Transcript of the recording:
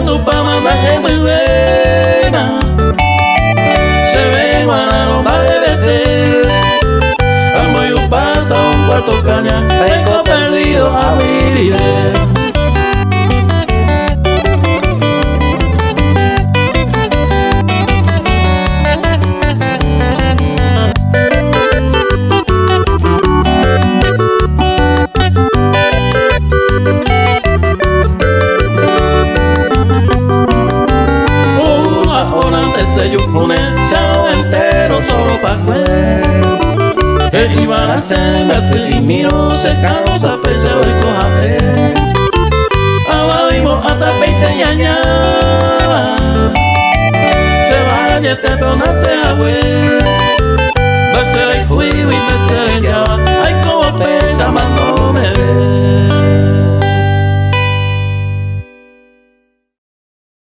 Ndatopaveima se ve guararo va de verte. Amo yo pata un cuarto caña, vengo perdido a vivir. Chao entero solo pa' comer. Iba a hacerme así y miro secado sa peseo y cojate. Abadimos hasta peise ñañaba. Se vaya te pero nace agüe.